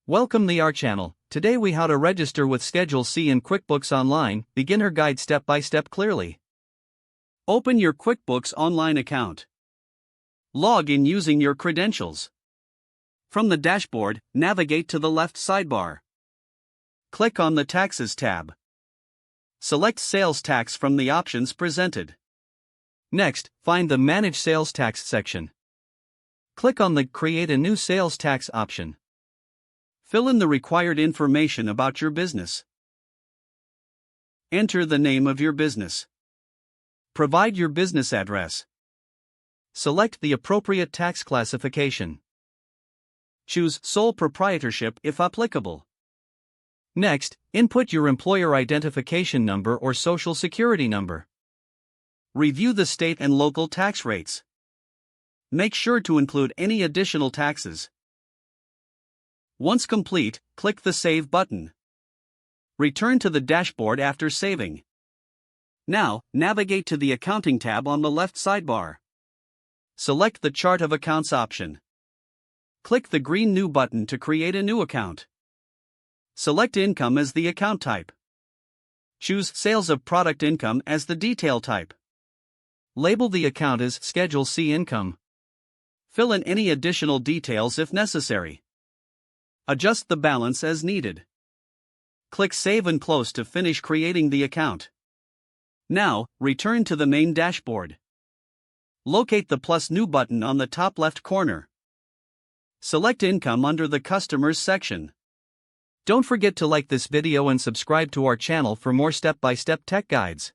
Welcome to our channel. Today we how to register with Schedule C in QuickBooks Online, beginner guide step by step clearly. Open your QuickBooks Online account. Log in using your credentials. From the dashboard, navigate to the left sidebar. Click on the Taxes tab. Select Sales Tax from the options presented. Next, find the Manage Sales Tax section. Click on the Create a New Sales Tax option. Fill in the required information about your business. Enter the name of your business. Provide your business address. Select the appropriate tax classification. Choose Sole Proprietorship if applicable. Next, input your employer identification number or social security number. Review the state and local tax rates. Make sure to include any additional taxes. Once complete, click the Save button. Return to the dashboard after saving. Now, navigate to the Accounting tab on the left sidebar. Select the Chart of Accounts option. Click the green New button to create a new account. Select Income as the account type. Choose Sales of Product Income as the detail type. Label the account as Schedule C Income. Fill in any additional details if necessary. Adjust the balance as needed. Click Save and Close to finish creating the account. Now, return to the main dashboard. Locate the plus New button on the top left corner. Select Income under the Customers section. Don't forget to like this video and subscribe to our channel for more step-by-step tech guides.